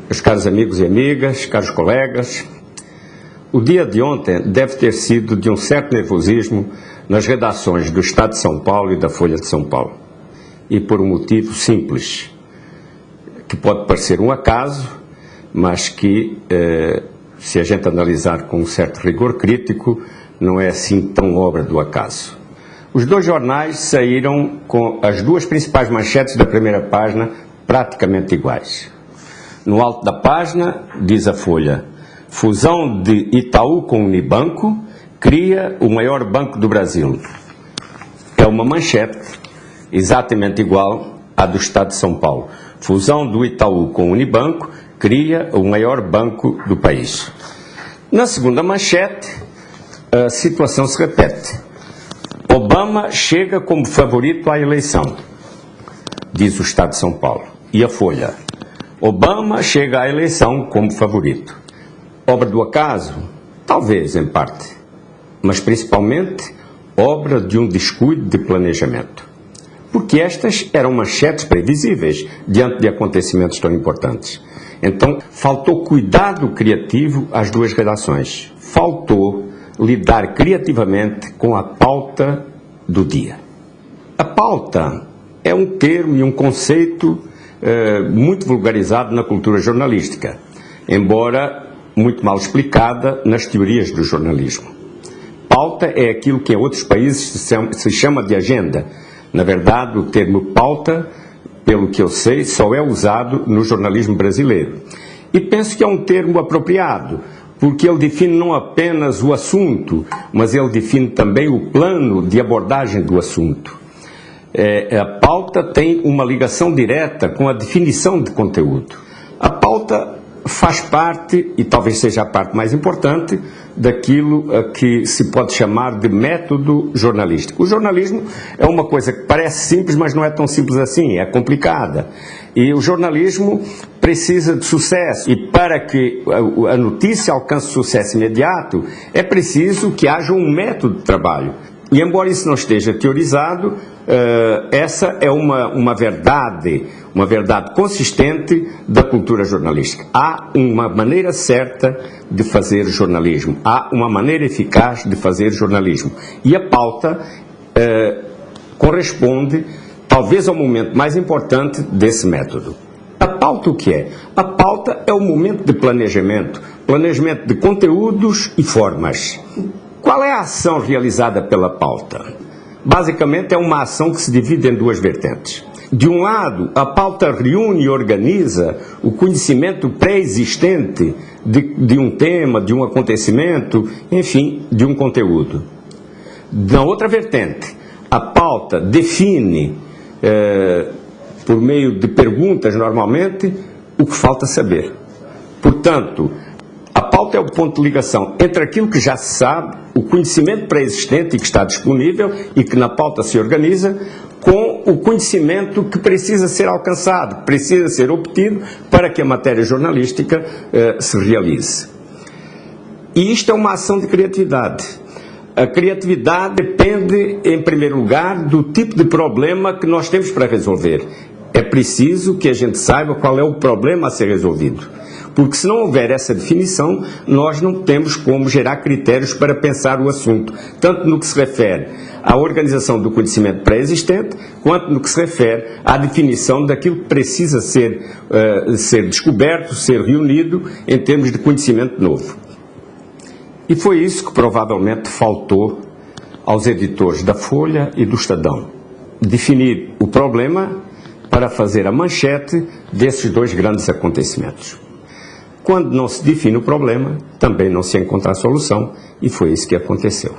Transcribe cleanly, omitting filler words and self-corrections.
Meus caros amigos e amigas, caros colegas, o dia de ontem deve ter sido de um certo nervosismo nas redações do Estado de São Paulo e da Folha de São Paulo. E por um motivo simples, que pode parecer um acaso, mas que, se a gente analisar com um certo rigor crítico, não é assim tão obra do acaso. Os dois jornais saíram com as duas principais manchetes da primeira página praticamente iguais. No alto da página, diz a Folha: fusão de Itaú com Unibanco cria o maior banco do Brasil. É uma manchete exatamente igual à do Estado de São Paulo. Fusão do Itaú com Unibanco cria o maior banco do país. Na segunda manchete, a situação se repete. Obama chega como favorito à eleição, diz o Estado de São Paulo. E a Folha: Obama chega à eleição como favorito. Obra do acaso? Talvez, em parte, mas principalmente obra de um descuido de planejamento. Porque estas eram manchetes previsíveis diante de acontecimentos tão importantes. Então, faltou cuidado criativo às duas redações. Faltou lidar criativamente com a pauta do dia. A pauta é um termo e um conceito muito vulgarizado na cultura jornalística, embora muito mal explicada nas teorias do jornalismo. Pauta é aquilo que em outros países se chama de agenda. Na verdade, o termo pauta, pelo que eu sei, só é usado no jornalismo brasileiro. E penso que é um termo apropriado, porque ele define não apenas o assunto, mas ele define também o plano de abordagem do assunto. A pauta tem uma ligação direta com a definição de conteúdo. A pauta faz parte, e talvez seja a parte mais importante, daquilo que se pode chamar de método jornalístico. O jornalismo é uma coisa que parece simples, mas não é tão simples assim, é complicada. E o jornalismo precisa de sucesso, e para que a notícia alcance sucesso imediato, é preciso que haja um método de trabalho. E embora isso não esteja teorizado, essa é uma verdade consistente da cultura jornalística. Há uma maneira certa de fazer jornalismo, há uma maneira eficaz de fazer jornalismo. E a pauta corresponde, talvez, ao momento mais importante desse método. A pauta o que é? A pauta é o momento de planejamento de conteúdos e formas. Qual é a ação realizada pela pauta? Basicamente é uma ação que se divide em duas vertentes. De um lado, a pauta reúne e organiza o conhecimento pré-existente de um tema, de um acontecimento, enfim, de um conteúdo. Na outra vertente, a pauta define, por meio de perguntas normalmente, o que falta saber. Portanto, a pauta é o ponto de ligação entre aquilo que já se sabe, o conhecimento pré-existente e que está disponível e que na pauta se organiza, com o conhecimento que precisa ser alcançado, precisa ser obtido para que a matéria jornalística se realize. E isto é uma ação de criatividade. A criatividade depende, em primeiro lugar, do tipo de problema que nós temos para resolver. É preciso que a gente saiba qual é o problema a ser resolvido. Porque se não houver essa definição, nós não temos como gerar critérios para pensar o assunto, tanto no que se refere à organização do conhecimento pré-existente, quanto no que se refere à definição daquilo que precisa ser descoberto, ser reunido em termos de conhecimento novo. E foi isso que provavelmente faltou aos editores da Folha e do Estadão: definir o problema para fazer a manchete desses dois grandes acontecimentos. Quando não se define o problema, também não se encontra a solução, e foi isso que aconteceu.